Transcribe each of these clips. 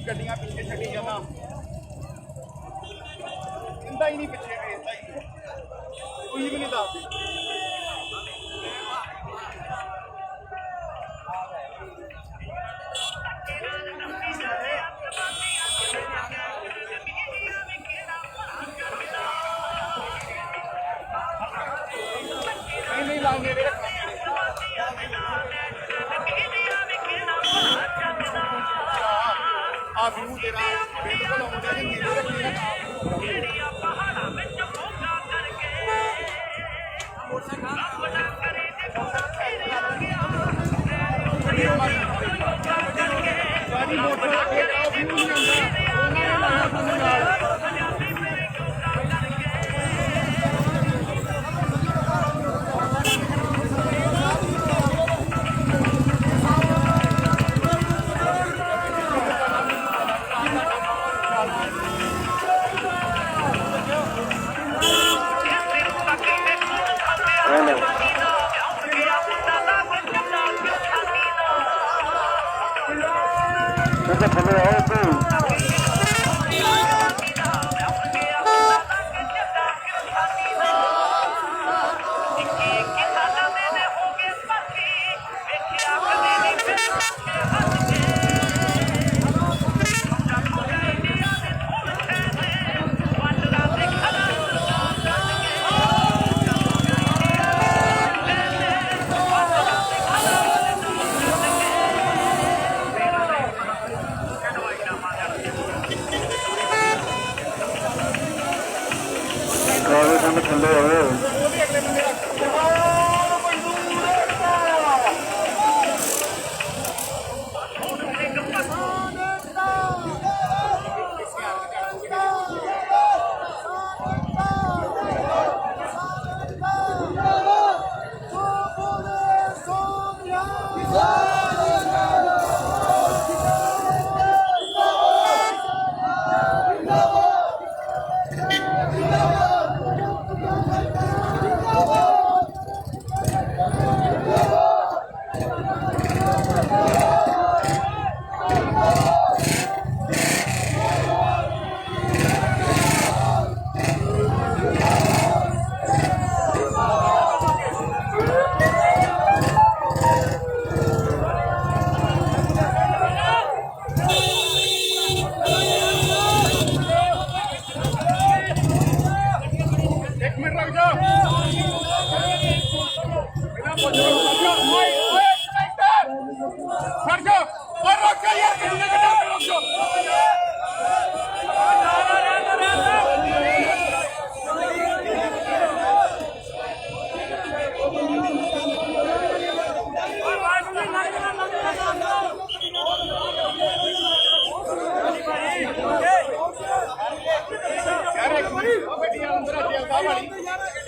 ਗੱਡੀਆਂ ਪਿੱਛੇ ਛੱਡੀ ਜਾਣਾ ਇੰਦਾ ਹੀ ਨਹੀਂ ਪਿੱਛੇ ਵੇਚਦਾ ਹੀ ਕੋਈ ਵੀ ਨਹੀਂ ਦੱਸਦੀ नहीं लाएंगे आप तेरा बिल्कुल होता है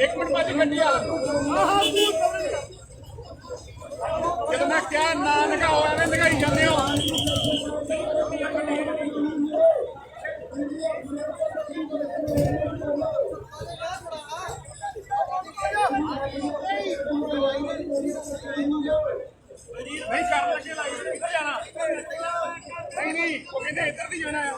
एक मिनट बाद गड्डी आ जब मैं क्या ना लगाओ एवं लगाई जाते हो नहीं कर लगे लाई किधर जाना नहीं वो कहते इधर नहीं जाना है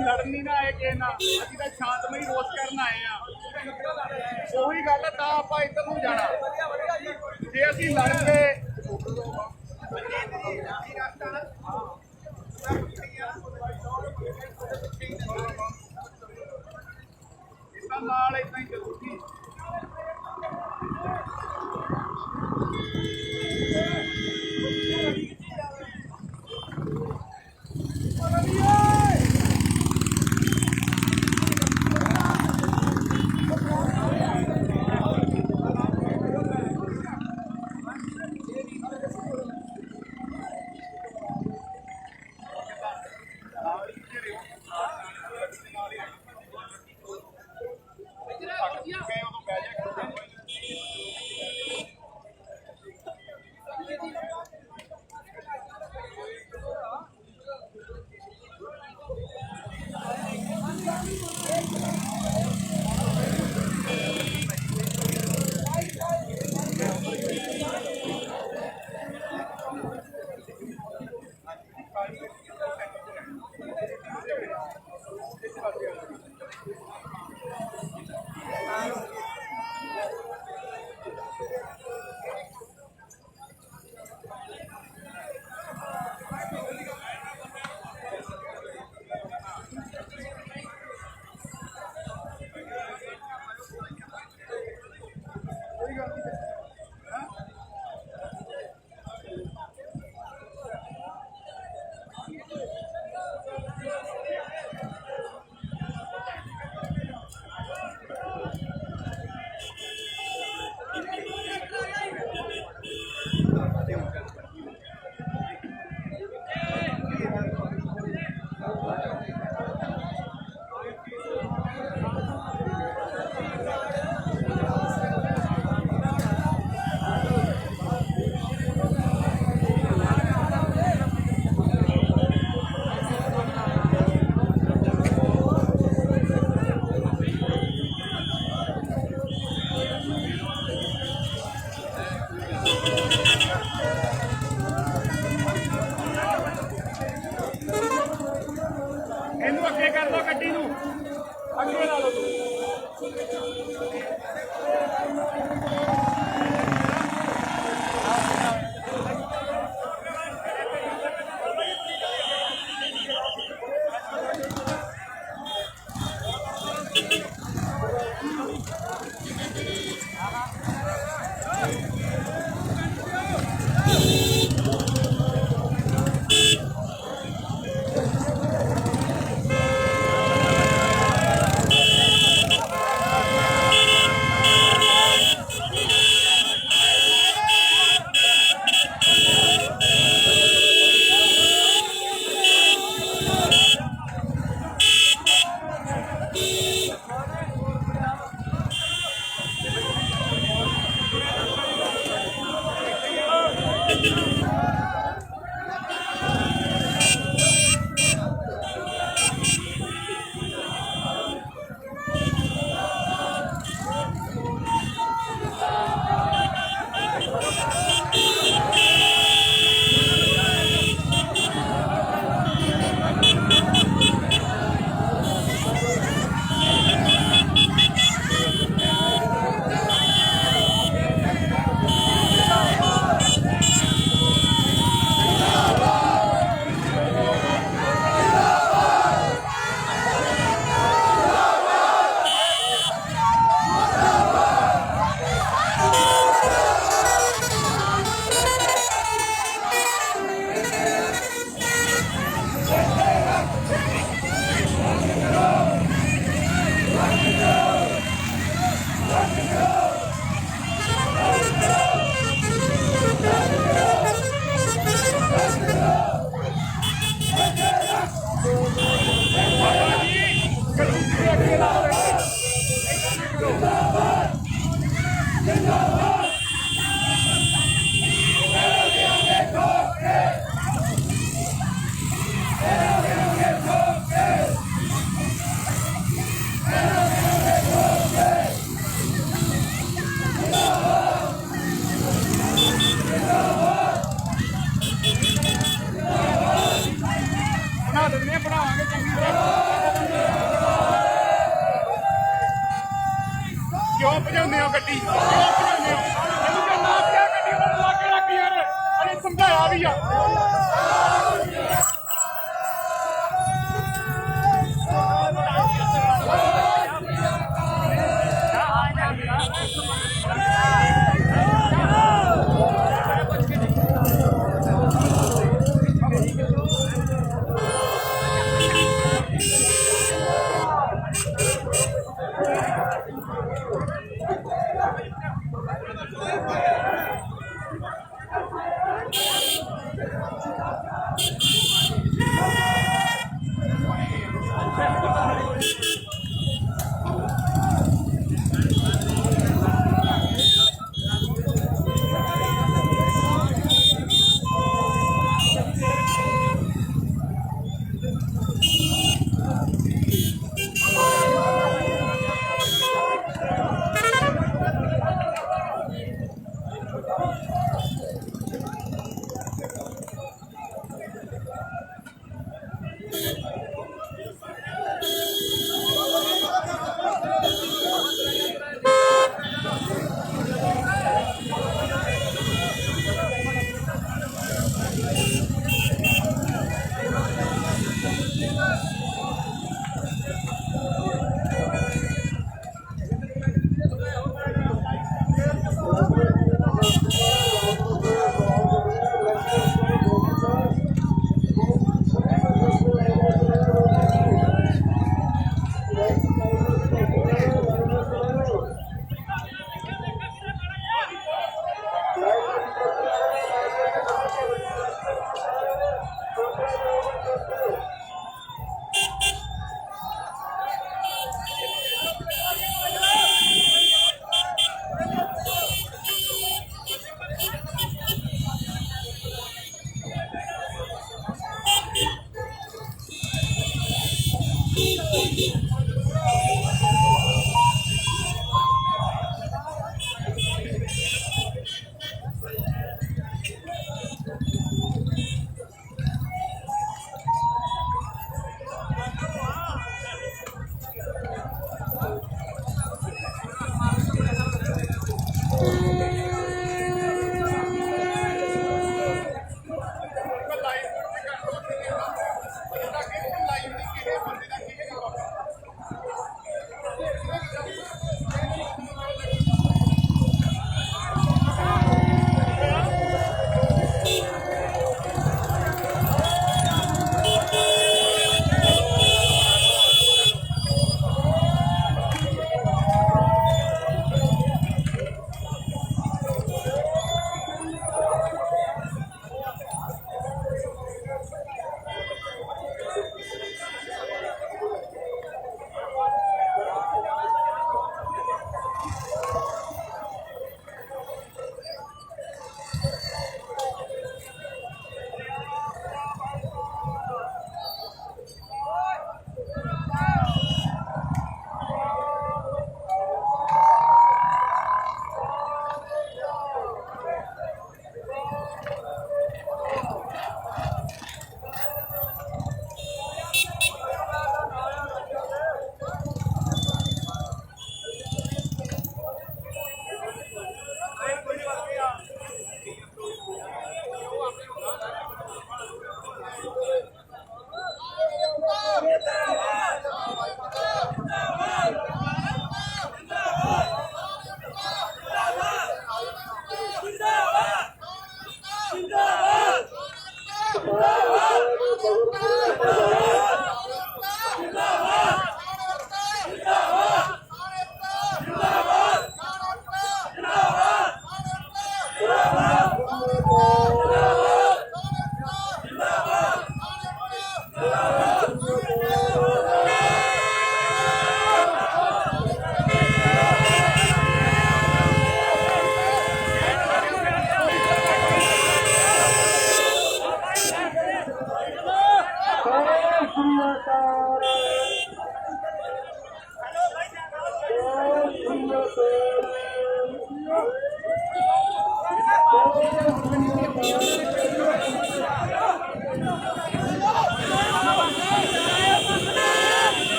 लड़नी ना है कि ना अभी तो शांतमई रोज करना आए हैं ਉਹੀ ਗੱਲ ਤਾਂ ਆਪਾਂ ਇੱਧਰ ਨੂੰ ਜਾਣਾ ਜੇ ਅਸੀਂ ਲੜ ਪਏ ਇਦਾਂ ਨਾਲ ਇਦਾਂ ਹੀ ਚੱਲੂਗੀ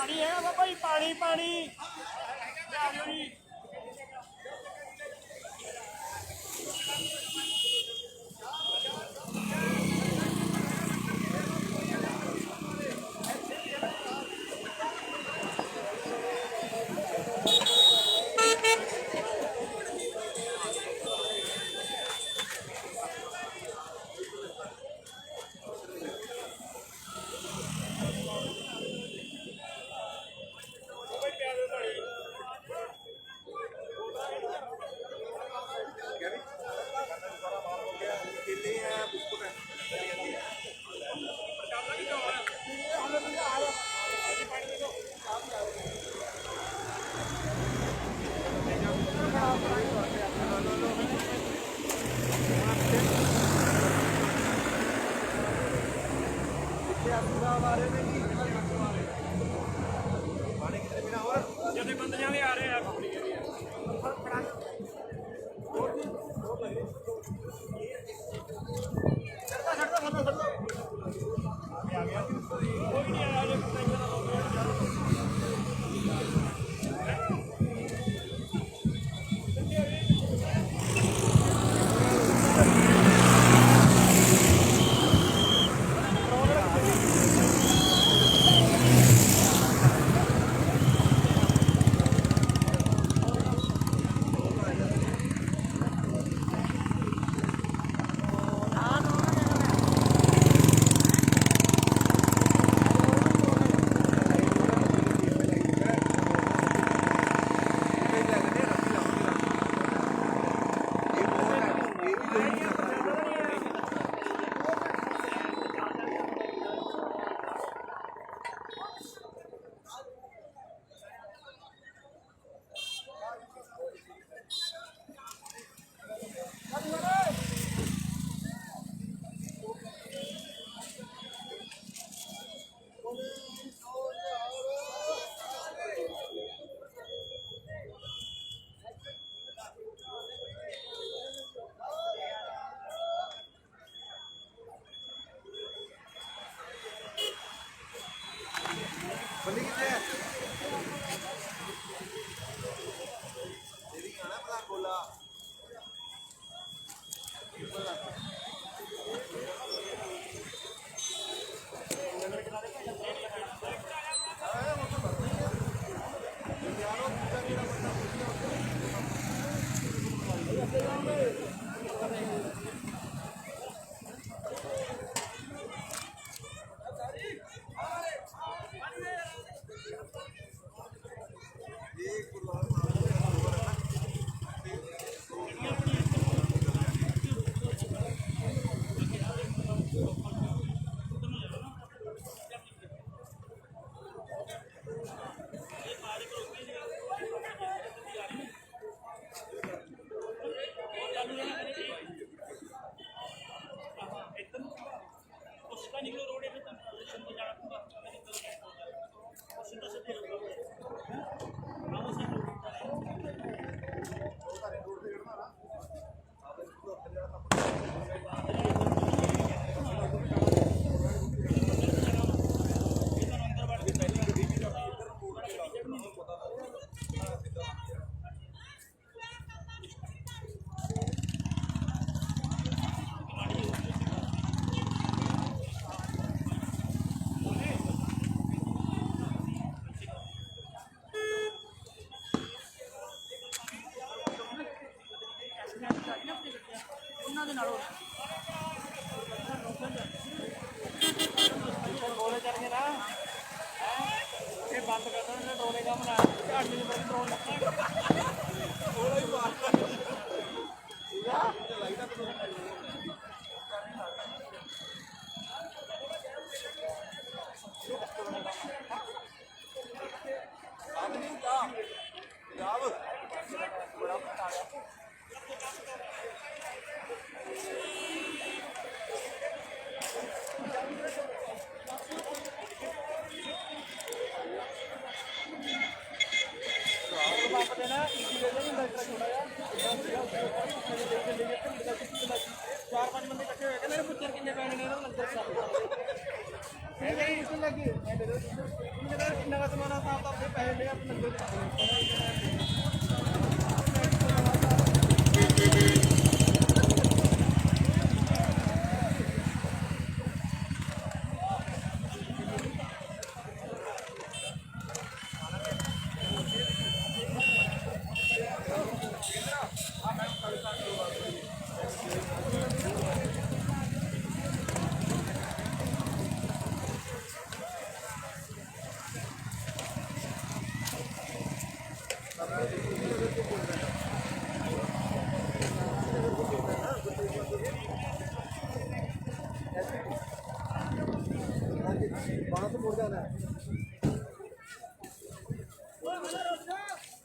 ਪਾਣੀ ਹੈ ਬਾਬਾ ਜੀ, ਪਾਣੀ ਪਾਣੀ ਆ ਜਾਓ ਜੀ। जैसे बंदे आ रहे हैं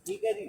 ठीक है जी।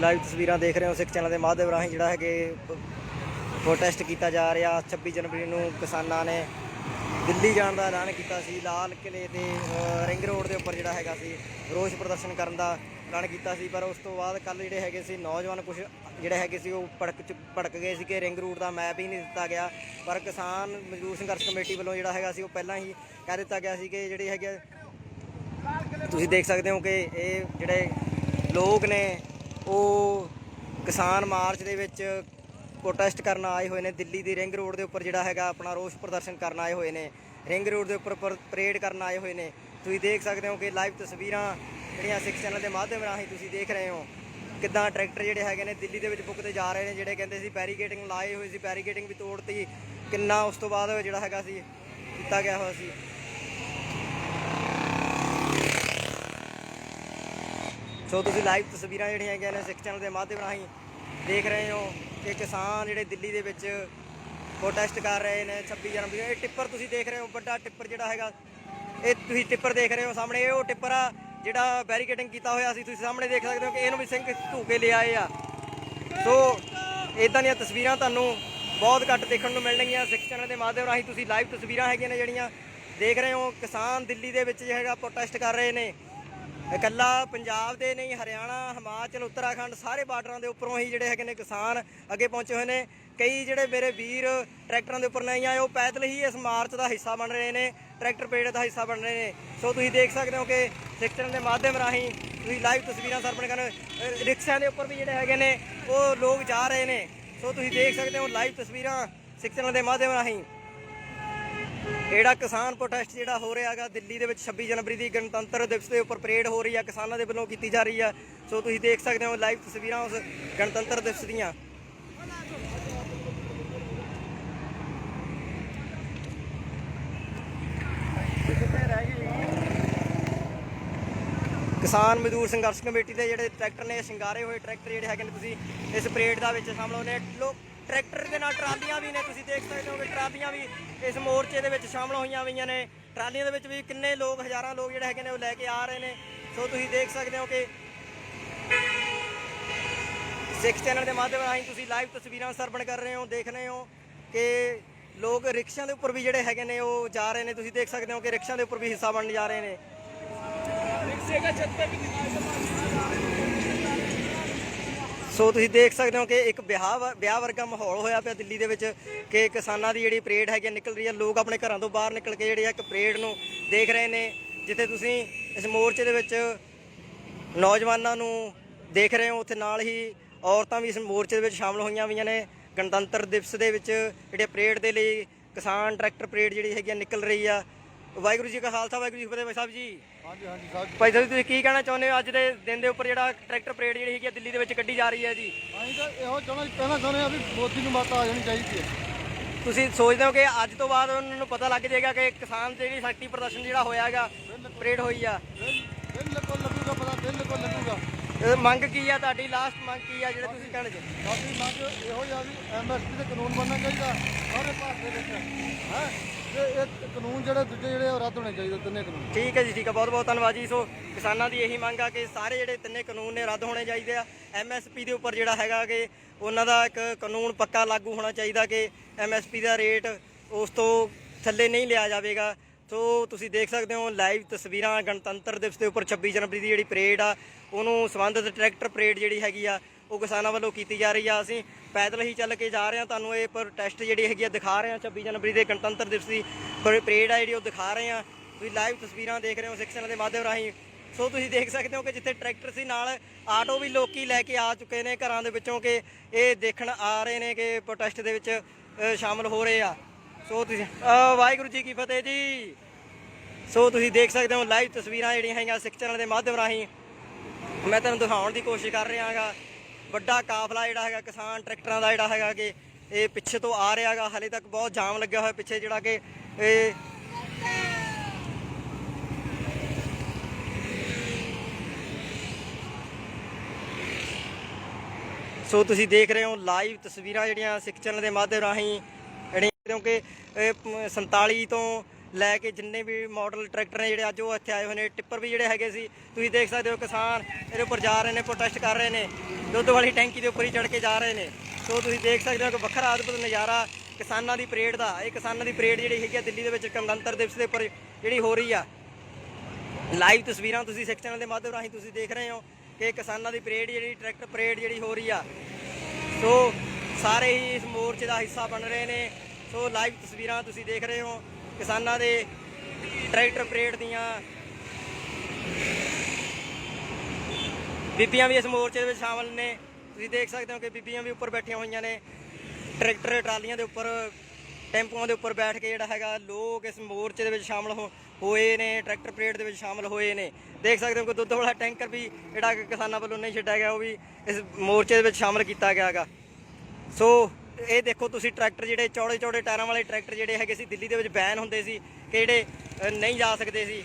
ਲਾਈਵ ਤਸਵੀਰਾਂ ਦੇਖ ਰਹੇ ਹੋ ਸਿੱਖ ਚੈਨਲ ਦੇ ਮਾਧਿਅਮ ਰਾਹੀਂ ਜਿਹੜਾ ਹੈ ਕਿ ਪ੍ਰੋਟੈਸਟ ਕੀਤਾ ਜਾ ਰਿਹਾ 26 ਜਨਵਰੀ ਨੂੰ ਕਿਸਾਨਾਂ ਨੇ ਦਿੱਲੀ ਜਾਣ ਦਾ ਐਲਾਨ ਕੀਤਾ ਸੀ। ਲਾਲ ਕਿਲੇ ਤੇ ਰਿੰਗ ਰੋਡ ਦੇ ਉੱਪਰ ਜਿਹੜਾ ਹੈਗਾ ਸੀ ਰੋਸ ਪ੍ਰਦਰਸ਼ਨ ਕਰਨ ਦਾ ਐਲਾਨ ਕੀਤਾ ਸੀ। ਪਰ ਉਸ ਤੋਂ ਬਾਅਦ ਕੱਲ ਜਿਹੜੇ ਹੈਗੇ ਸੀ ਨੌਜਵਾਨ ਕੁਝ ਜਿਹੜੇ ਹੈਗੇ ਸੀ ਉਹ ਭੜਕ ਗਏ ਸੀ ਕਿ ਰਿੰਗ ਰੂਟ ਦਾ ਮੈਪ ਹੀ ਨਹੀਂ ਦਿੱਤਾ ਗਿਆ। ਪਰ ਕਿਸਾਨ ਮਜ਼ਦੂਰ ਸੰਘਰਸ਼ ਕਮੇਟੀ ਵੱਲੋਂ ਜਿਹੜਾ ਹੈਗਾ ਸੀ ਉਹ ਪਹਿਲਾਂ ਹੀ ਕਹਿ ਦਿੱਤਾ ਗਿਆ ਸੀ ਕਿ ਜਿਹੜੇ ਹੈਗੇ ਤੁਸੀਂ ਦੇਖ ਸਕਦੇ ਹੋ ਕਿ ਇਹ ਜਿਹੜੇ ਲੋਕ ਨੇ ਉਹ ਕਿਸਾਨ ਮਾਰਚ ਦੇ ਵਿੱਚ ਪ੍ਰੋਟੈਸਟ ਕਰਨ ਆਏ ਹੋਏ ਨੇ। ਦਿੱਲੀ ਦੀ ਰਿੰਗ ਰੋਡ ਦੇ ਉੱਪਰ ਜਿਹੜਾ ਹੈਗਾ ਆਪਣਾ ਰੋਸ ਪ੍ਰਦਰਸ਼ਨ ਕਰਨ ਆਏ ਹੋਏ ਨੇ। ਰਿੰਗ ਰੋਡ ਦੇ ਉੱਪਰ ਪਰੇਡ ਕਰਨ ਆਏ ਹੋਏ ਨੇ। ਤੁਸੀਂ ਦੇਖ ਸਕਦੇ ਹੋ ਕਿ ਲਾਈਵ ਤਸਵੀਰਾਂ ਜਿਹੜੀਆਂ ਸਿੱਖ ਚੈਨਲ ਦੇ ਮਾਧਿਅਮ ਰਾਹੀਂ ਤੁਸੀਂ ਦੇਖ ਰਹੇ ਹੋ ਕਿੱਦਾਂ ਟਰੈਕਟਰ ਜਿਹੜੇ ਹੈਗੇ ਨੇ ਦਿੱਲੀ ਦੇ ਵਿੱਚ ਬੁੱਕਦੇ ਜਾ ਰਹੇ ਨੇ। ਜਿਹੜੇ ਕਹਿੰਦੇ ਸੀ ਬੈਰੀਕੇਡਿੰਗ ਲਾਏ ਹੋਏ ਸੀ, ਬੈਰੀਕੇਡਿੰਗ ਵੀ ਤੋੜਤੀ। ਕਿੰਨਾ ਉਸ ਤੋਂ ਬਾਅਦ ਜਿਹੜਾ ਹੈਗਾ ਸੀ ਕੀਤਾ ਗਿਆ ਹੋਇਆ ਸੀ। ਸੋ ਤੁਸੀਂ ਲਾਈਵ ਤਸਵੀਰਾਂ ਜਿਹੜੀਆਂ ਹੈਗੀਆਂ ਨੇ ਸਿੱਖ ਚੈਨਲ ਦੇ ਮਾਧਿਅਮ ਰਾਹੀਂ ਦੇਖ ਰਹੇ ਹੋ ਕਿ ਕਿਸਾਨ ਜਿਹੜੇ ਦਿੱਲੀ ਦੇ ਵਿੱਚ ਪ੍ਰੋਟੈਸਟ ਕਰ ਰਹੇ ਨੇ 26 ਜਨਵਰੀ। ਇਹ ਟਿੱਪਰ ਤੁਸੀਂ ਦੇਖ ਰਹੇ ਹੋ, ਵੱਡਾ ਟਿੱਪਰ ਜਿਹੜਾ ਹੈਗਾ ਇਹ ਤੁਸੀਂ ਟਿੱਪਰ ਦੇਖ ਰਹੇ ਹੋ ਸਾਹਮਣੇ। ਇਹ ਉਹ ਟਿੱਪਰ ਆ ਜਿਹੜਾ ਬੈਰੀਕੇਡਿੰਗ ਕੀਤਾ ਹੋਇਆ ਸੀ। ਤੁਸੀਂ ਸਾਹਮਣੇ ਦੇਖ ਸਕਦੇ ਹੋ ਕਿ ਇਹਨੂੰ ਵੀ ਸਿੰਘ ਧੂ ਕੇ ਲਿਆਏ ਆ। ਸੋ ਇੱਦਾਂ ਦੀਆਂ ਤਸਵੀਰਾਂ ਤੁਹਾਨੂੰ ਬਹੁਤ ਘੱਟ ਦੇਖਣ ਨੂੰ ਮਿਲਣਗੀਆਂ ਸਿੱਖ ਚੈਨਲ ਦੇ ਮਾਧਿਅਮ ਰਾਹੀਂ। ਤੁਸੀਂ ਲਾਈਵ ਤਸਵੀਰਾਂ ਹੈਗੀਆਂ ਨੇ ਜਿਹੜੀਆਂ ਦੇਖ ਰਹੇ ਹੋ। ਕਿਸਾਨ ਦਿੱਲੀ ਦੇ ਵਿੱਚ ਜਿਹੜਾ ਹੈਗਾ ਪ੍ਰੋਟੈਸਟ ਕਰ ਰਹੇ ਨੇ। ਇਕੱਲਾ ਪੰਜਾਬ ਦੇ ਨਹੀਂ, ਹਰਿਆਣਾ, ਹਿਮਾਚਲ, ਉੱਤਰਾਖੰਡ ਸਾਰੇ ਬਾਰਡਰਾਂ ਦੇ ਉੱਪਰੋਂ ਹੀ ਜਿਹੜੇ ਹੈਗੇ ਨੇ ਕਿਸਾਨ ਅੱਗੇ ਪਹੁੰਚੇ ਹੋਏ ਨੇ। ਕਈ ਜਿਹੜੇ ਮੇਰੇ ਵੀਰ ਟਰੈਕਟਰਾਂ ਦੇ ਉੱਪਰ ਨਹੀਂ ਆਏ ਉਹ ਪੈਦਲ ਹੀ ਇਸ ਮਾਰਚ ਦਾ ਹਿੱਸਾ ਬਣ ਰਹੇ ਨੇ, ਟਰੈਕਟਰ ਪਰੇਡ ਦਾ ਹਿੱਸਾ ਬਣ ਰਹੇ ਨੇ। ਸੋ ਤੁਸੀਂ ਦੇਖ ਸਕਦੇ ਹੋ ਕਿ ਸਿੱਖ ਚੈਨਲ ਦੇ ਮਾਧਿਅਮ ਰਾਹੀਂ ਤੁਸੀਂ ਲਾਈਵ ਤਸਵੀਰਾਂ ਸਰਪਣ ਕਰਨ ਰਿਕਸ਼ਿਆਂ ਦੇ ਉੱਪਰ ਵੀ ਜਿਹੜੇ ਹੈਗੇ ਨੇ ਉਹ ਲੋਕ ਜਾ ਰਹੇ ਨੇ। ਸੋ ਤੁਸੀਂ ਦੇਖ ਸਕਦੇ ਹੋ ਲਾਈਵ ਤਸਵੀਰਾਂ ਸਿੱਖ ਚੈਨਲ ਦੇ ਮਾਧਿਅਮ ਰਾਹੀਂ। ਜਿਹੜਾ ਕਿਸਾਨ ਪ੍ਰੋਟੈਸਟ ਜਿਹੜਾ ਹੋ ਰਿਹਾ ਹੈਗਾ ਦਿੱਲੀ ਦੇ ਵਿੱਚ 26 ਜਨਵਰੀ ਦੀ ਗਣਤੰਤਰ ਦਿਵਸ ਦੇ ਉੱਪਰ ਪਰੇਡ ਹੋ ਰਹੀ ਆ, ਕਿਸਾਨਾਂ ਦੇ ਵੱਲੋਂ ਕੀਤੀ ਜਾ ਰਹੀ ਆ। ਸੋ ਤੁਸੀਂ ਦੇਖ ਸਕਦੇ ਹੋ ਲਾਈਵ ਤਸਵੀਰਾਂ ਉਸ ਗਣਤੰਤਰ ਦਿਵਸ ਦੀਆਂ। ਕਿਸਾਨ ਮਜ਼ਦੂਰ ਸੰਘਰਸ਼ ਕਮੇਟੀ ਦੇ ਜਿਹੜੇ ਟਰੈਕਟਰ ਨੇ, ਸ਼ਿੰਗਾਰੇ ਹੋਏ ਟਰੈਕਟਰ ਜਿਹੜੇ ਹੈਗੇ ਨੇ ਤੁਸੀਂ ਇਸ ਪਰੇਡ ਦਾ ਵਿੱਚ ਸ਼ਾਮਲ ਹੋਣੇ। ਟਰੈਕਟਰ ਦੇ ਨਾਲ ਟਰਾਲੀਆਂ ਵੀ ਨੇ, ਤੁਸੀਂ ਦੇਖ ਸਕਦੇ ਹੋ ਕਿ ਟਰਾਲੀਆਂ ਵੀ ਇਸ ਮੋਰਚੇ ਦੇ ਵਿੱਚ ਸ਼ਾਮਲ ਹੋਈਆਂ ਹੋਈਆਂ ਨੇ। ਟਰਾਲੀਆਂ ਦੇ ਵਿੱਚ ਵੀ ਕਿੰਨੇ ਲੋਕ, ਹਜ਼ਾਰਾਂ ਲੋਕ ਜਿਹੜੇ ਹੈਗੇ ਨੇ ਉਹ ਲੈ ਕੇ ਆ ਰਹੇ ਨੇ। ਸੋ ਤੁਸੀਂ ਦੇਖ ਸਕਦੇ ਹੋ ਕਿ ਸਿੱਖ ਚੈਨਲ ਦੇ ਮਾਧਿਅਮ ਰਾਹੀਂ ਤੁਸੀਂ ਲਾਈਵ ਤਸਵੀਰਾਂ ਸਰਵਣ ਕਰ ਰਹੇ ਹੋ, ਦੇਖ ਰਹੇ ਹੋ ਕਿ ਲੋਕ ਰਿਕਸ਼ਿਆਂ ਦੇ ਉੱਪਰ ਵੀ ਜਿਹੜੇ ਹੈਗੇ ਨੇ ਉਹ ਜਾ ਰਹੇ ਨੇ। ਤੁਸੀਂ ਦੇਖ ਸਕਦੇ ਹੋ ਕਿ ਰਿਕਸ਼ਿਆਂ ਦੇ ਉੱਪਰ ਵੀ ਹਿੱਸਾ ਬਣਨ ਜਾ ਰਹੇ ਨੇ। ਸੋ ਤੁਸੀਂ ਦੇਖ ਸਕਦੇ ਹੋ ਕਿ ਇੱਕ ਵਿਆਹ ਵਰਗਾ ਮਾਹੌਲ ਹੋਇਆ ਪਿਆ ਦਿੱਲੀ ਦੇ ਵਿੱਚ ਕਿ ਕਿਸਾਨਾਂ ਦੀ ਜਿਹੜੀ ਪਰੇਡ ਹੈਗੀ ਨਿਕਲ ਰਹੀ ਹੈ। ਲੋਕ ਆਪਣੇ ਘਰਾਂ ਤੋਂ ਬਾਹਰ ਨਿਕਲ ਕੇ ਜਿਹੜੇ ਆ ਇੱਕ ਪਰੇਡ ਨੂੰ ਦੇਖ ਰਹੇ ਨੇ, ਜਿੱਥੇ ਤੁਸੀਂ ਇਸ ਮੋਰਚੇ ਦੇ ਵਿੱਚ ਨੌਜਵਾਨਾਂ ਨੂੰ ਦੇਖ ਰਹੇ ਹੋ। ਉੱਥੇ ਨਾਲ ਹੀ ਔਰਤਾਂ ਵੀ ਇਸ ਮੋਰਚੇ ਦੇ ਵਿੱਚ ਸ਼ਾਮਲ ਹੋਈਆਂ ਨੇ। ਗਣਤੰਤਰ ਦਿਵਸ ਦੇ ਵਿੱਚ ਜਿਹੜੇ ਪਰੇਡ ਦੇ ਲਈ ਕਿਸਾਨ ਟਰੈਕਟਰ ਪਰੇਡ ਜਿਹੜੀ ਹੈਗੀ ਨਿਕਲ ਰਹੀ ਆ। ਵਾਹਿਗੁਰੂ ਜੀ ਕਾ ਖਾਲਸਾ, ਵਾਹਿਗੁਰੂ ਜੀ ਕੀ ਫਤਿਹ। ਭਾਈ ਸਾਹਿਬ ਜੀ, ਹਾਂਜੀ ਹਾਂਜੀ ਸਾਹਿਬ, ਭਾਈ ਸਾਹਿਬ ਤੁਸੀਂ ਕੀ ਕਹਿਣਾ ਚਾਹੁੰਦੇ ਹੋ ਅੱਜ ਦੇ ਦਿਨ ਦੇ ਉੱਪਰ ਜਿਹੜਾ ਟਰੈਕਟਰ ਪਰੇਡ ਜਿਹੜੀ ਹੈਗੀ ਦਿੱਲੀ ਦੇ ਵਿੱਚ ਕੱਢੀ ਜਾ ਰਹੀ ਹੈ ਜੀ? ਅਸੀਂ ਤਾਂ ਇਹੋ ਕਹਿਣਾ ਚਾਹੁੰਦੇ ਆ ਵੀ ਮੋਦੀ ਨੂੰ ਮਾਤਾ ਆ ਜਾਣੀ ਚਾਹੀਦੀ ਹੈ। ਤੁਸੀਂ ਸੋਚਦੇ ਹੋ ਕਿ ਅੱਜ ਤੋਂ ਬਾਅਦ ਉਹਨਾਂ ਨੂੰ ਪਤਾ ਲੱਗ ਜਾਏਗਾ ਕਿ ਕਿਸਾਨ ਜਿਹੜੀ ਸ਼ਕਤੀ ਪ੍ਰਦਰਸ਼ਨ ਜਿਹੜਾ ਹੋਇਆ ਹੈਗਾ, ਪਰੇਡ ਹੋਈ ਆ? ਬਿਲਕੁਲ ਲੱਗੂਗਾ ਪਤਾ, ਬਿਲਕੁਲ ਲੱਗੂਗਾ। ਮੰਗ ਕੀ ਆ ਤੁਹਾਡੀ, ਲਾਸਟ ਮੰਗ ਕੀ ਆ ਜਿਹੜੇ ਤੁਸੀਂ ਕਹਿਣਾ ਚਾਹੁੰਦੇ? ਸਾਡੀ ਮੰਗ ਇਹੋ ਜਿਹਾ ਵੀ ਐਮਐਸਪੀ ਦੇ ਕਾਨੂੰਨ ਬਣਨਾ ਚਾਹੀਦਾ ਸਾਰੇ ਭਾਰਤ ਦੇ ਵਿੱਚ ਹੈ, ਤੇ ਇਹ ਕਾਨੂੰਨ ਜਿਹੜੇ ਦੂਜੇ ਜਿਹੜੇ ਉਹ ਰੱਦ ਹੋਣੇ ਚਾਹੀਦੇ, ਤਿੰਨੇ ਕਾਨੂੰਨ। ਠੀਕ ਹੈ ਜੀ, ਠੀਕ ਹੈ, ਬਹੁਤ ਬਹੁਤ ਧੰਨਵਾਦ ਜੀ। ਸੋ ਕਿਸਾਨਾਂ ਦੀ ਇਹੀ ਮੰਗ ਆ ਕਿ ਸਾਰੇ ਜਿਹੜੇ ਤਿੰਨੇ ਕਾਨੂੰਨ ਨੇ ਰੱਦ ਹੋਣੇ ਚਾਹੀਦੇ ਆ। ਐਮਐਸਪੀ ਦੇ ਉੱਪਰ ਜਿਹੜਾ ਹੈਗਾ ਕਿ ਉਹਨਾਂ ਦਾ ਇੱਕ ਕਾਨੂੰਨ ਪੱਕਾ ਲਾਗੂ ਹੋਣਾ ਚਾਹੀਦਾ ਕਿ ਐਮਐਸਪੀ ਦਾ ਰੇਟ ਉਸ ਤੋਂ ਥੱਲੇ ਨਹੀਂ ਲਿਆ ਜਾਵੇਗਾ। ਸੋ ਤੁਸੀਂ ਦੇਖ ਸਕਦੇ ਹੋ ਲਾਈਵ ਤਸਵੀਰਾਂ ਗਣਤੰਤਰ ਦਿਵਸ ਦੇ ਉੱਪਰ 26 ਜਨਵਰੀ ਦੀ ਜਿਹੜੀ ਪਰੇਡ ਆ ਉਹਨੂੰ ਸੰਬੰਧਿਤ ਟਰੈਕਟਰ ਪਰੇਡ ਜਿਹੜੀ ਹੈਗੀ ਆ ਉਹ ਕਿਸਾਨਾਂ ਵੱਲੋਂ ਕੀਤੀ ਜਾ ਰਹੀ ਆ। ਅਸੀਂ ਪੈਦਲ ਹੀ ਚੱਲ ਕੇ ਜਾ ਰਹੇ ਹਾਂ, ਤੁਹਾਨੂੰ ਇਹ ਪ੍ਰੋਟੈਸਟ ਜਿਹੜੀ ਹੈਗੀ ਆ ਦਿਖਾ ਰਹੇ ਹਾਂ। 26 ਜਨਵਰੀ ਦੇ ਗਣਤੰਤਰ ਦਿਵਸ ਦੀ ਪਰੇਡ ਆ ਜਿਹੜੀ ਉਹ ਦਿਖਾ ਰਹੇ ਹਾਂ। ਤੁਸੀਂ ਲਾਈਵ ਤਸਵੀਰਾਂ ਦੇਖ ਰਹੇ ਹੋ ਸਿੱਖ ਚੈਨਲ ਦੇ ਮਾਧਿਅਮ ਰਾਹੀਂ। ਸੋ ਤੁਸੀਂ ਦੇਖ ਸਕਦੇ ਹੋ ਕਿ ਜਿੱਥੇ ਟਰੈਕਟਰ ਸੀ ਨਾਲ ਆਟੋ ਵੀ ਲੋਕੀ ਲੈ ਕੇ ਆ ਚੁੱਕੇ ਨੇ ਘਰਾਂ ਦੇ ਵਿੱਚੋਂ ਕਿ ਇਹ ਦੇਖਣ ਆ ਰਹੇ ਨੇ ਕਿ ਪ੍ਰੋਟੈਸਟ ਦੇ ਵਿੱਚ ਸ਼ਾਮਲ ਹੋ ਰਹੇ ਆ। ਸੋ ਤੁਸੀਂ ਵਾਹਿਗੁਰੂ ਜੀ ਕੀ ਫਤਿਹ ਜੀ। ਸੋ ਤੁਸੀਂ ਦੇਖ ਸਕਦੇ ਹੋ ਲਾਈਵ ਤਸਵੀਰਾਂ ਜਿਹੜੀਆਂ ਹੈਗੀਆਂ ਸਿੱਖ ਚੈਨਲ ਦੇ ਮਾਧਿਅਮ ਰਾਹੀਂ ਮੈਂ ਤੁਹਾਨੂੰ ਦਿਖਾਉਣ ਦੀ ਕੋਸ਼ਿਸ਼ ਕਰ ਰਿਹਾ ਹੈਗਾ। ਵੱਡਾ ਕਾਫਲਾ ਜਿਹੜਾ ਹੈਗਾ ਕਿਸਾਨ ਟਰੈਕਟਰਾਂ ਦਾ ਜਿਹੜਾ ਹੈਗਾ ਕਿ ਇਹ ਪਿੱਛੇ ਤੋਂ ਆ ਰਿਹਾ ਹੈਗਾ। ਹਾਲੇ ਤੱਕ ਬਹੁਤ ਜਾਮ ਲੱਗਿਆ ਹੋਇਆ ਪਿੱਛੇ ਜਿਹੜਾ ਕਿ ਇਹ ਸੋ ਤੁਸੀਂ ਦੇਖ ਰਹੇ ਹੋ ਲਾਈਵ ਤਸਵੀਰਾਂ ਜਿਹੜੀਆਂ ਸਿੱਖ ਚੈਨਲ ਦੇ ਮਾਧਿਅਮ ਰਾਹੀਂ ਜਿਹੜੀਆਂ, ਕਿਉਂਕਿ 47 ਤੋਂ ਲੈ ਕੇ ਜਿੰਨੇ ਵੀ ਮਾਡਲ ਟਰੈਕਟਰ ਨੇ ਜਿਹੜੇ ਅੱਜ ਉਹ ਇੱਥੇ ਆਏ ਹੋਏ ਨੇ। ਟਿੱਪਰ ਵੀ ਜਿਹੜੇ ਹੈਗੇ ਸੀ ਤੁਸੀਂ ਦੇਖ ਸਕਦੇ ਹੋ ਕਿਸਾਨ ਇਹਦੇ ਉੱਪਰ ਜਾ ਰਹੇ ਨੇ, ਪ੍ਰੋਟੈਸਟ ਕਰ ਰਹੇ ਨੇ, ਦੁੱਧ ਵਾਲੀ ਟੈਂਕੀ ਦੇ ਉੱਪਰ ਹੀ ਚੜ੍ਹ ਕੇ ਜਾ ਰਹੇ ਨੇ। ਸੋ ਤੁਸੀਂ ਦੇਖ ਸਕਦੇ ਹੋ ਕਿ ਵੱਖਰਾ ਅਦਭੁਤ ਨਜ਼ਾਰਾ ਕਿਸਾਨਾਂ ਦੀ ਪਰੇਡ ਦਾ। ਇਹ ਕਿਸਾਨਾਂ ਦੀ ਪਰੇਡ ਜਿਹੜੀ ਹੈਗੀ ਆ ਦਿੱਲੀ ਦੇ ਵਿੱਚ ਗਣਤੰਤਰ ਦਿਵਸ ਦੇ ਉੱਪਰ ਜਿਹੜੀ ਹੋ ਰਹੀ ਆ। ਲਾਈਵ ਤਸਵੀਰਾਂ ਤੁਸੀਂ ਸਿੱਖ ਚੈਨਲ ਦੇ ਮਾਧਿਅਮ ਰਾਹੀਂ ਤੁਸੀਂ ਦੇਖ ਰਹੇ ਹੋ ਕਿ ਕਿਸਾਨਾਂ ਦੀ ਪਰੇਡ ਜਿਹੜੀ ਟਰੈਕਟਰ ਪਰੇਡ ਜਿਹੜੀ ਹੋ ਰਹੀ ਆ। ਸੋ ਸਾਰੇ ਹੀ ਇਸ ਮੋਰਚੇ ਦਾ ਹਿੱਸਾ ਬਣ ਰਹੇ ਨੇ। ਸੋ ਲਾਈਵ ਤਸਵੀਰਾਂ ਤੁਸੀਂ ਦੇਖ ਰਹੇ ਹੋ ਕਿਸਾਨਾਂ ਦੇ ਟਰੈਕਟਰ ਪਰੇਡ ਦੀਆਂ। ਬੀਬੀਆਂ ਵੀ ਇਸ ਮੋਰਚੇ ਦੇ ਵਿੱਚ ਸ਼ਾਮਲ ਨੇ। ਤੁਸੀਂ ਦੇਖ ਸਕਦੇ ਹੋ ਕਿ ਬੀਬੀਆਂ ਵੀ ਉੱਪਰ ਬੈਠੀਆਂ ਹੋਈਆਂ ਨੇ ਟਰੈਕਟਰ ਟਰਾਲੀਆਂ ਦੇ ਉੱਪਰ, ਟੈਂਪੂਆਂ ਦੇ ਉੱਪਰ ਬੈਠ ਕੇ ਜਿਹੜਾ ਹੈਗਾ ਲੋਕ ਇਸ ਮੋਰਚੇ ਦੇ ਵਿੱਚ ਸ਼ਾਮਲ ਹੋਏ ਨੇ, ਟਰੈਕਟਰ ਪਰੇਡ ਦੇ ਵਿੱਚ ਸ਼ਾਮਲ ਹੋਏ ਨੇ। ਦੇਖ ਸਕਦੇ ਹੋ ਕਿ ਦੁੱਧ ਵਾਲਾ ਟੈਂਕਰ ਵੀ ਜਿਹੜਾ ਕਿ ਕਿਸਾਨਾਂ ਵੱਲੋਂ ਨਹੀਂ ਛੱਡਿਆ ਗਿਆ ਉਹ ਵੀ ਇਸ ਮੋਰਚੇ ਦੇ ਵਿੱਚ ਸ਼ਾਮਲ ਕੀਤਾ ਗਿਆ ਹੈਗਾ। ਸੋ ਇਹ ਦੇਖੋ ਤੁਸੀਂ ਟਰੈਕਟਰ ਜਿਹੜੇ ਚੌੜੇ ਚੌੜੇ ਟਾਇਰਾਂ ਵਾਲੇ ਟਰੈਕਟਰ ਜਿਹੜੇ ਹੈਗੇ ਸੀ ਦਿੱਲੀ ਦੇ ਵਿੱਚ ਬੈਨ ਹੁੰਦੇ ਸੀ ਕਿ ਜਿਹੜੇ ਨਹੀਂ ਜਾ ਸਕਦੇ ਸੀ।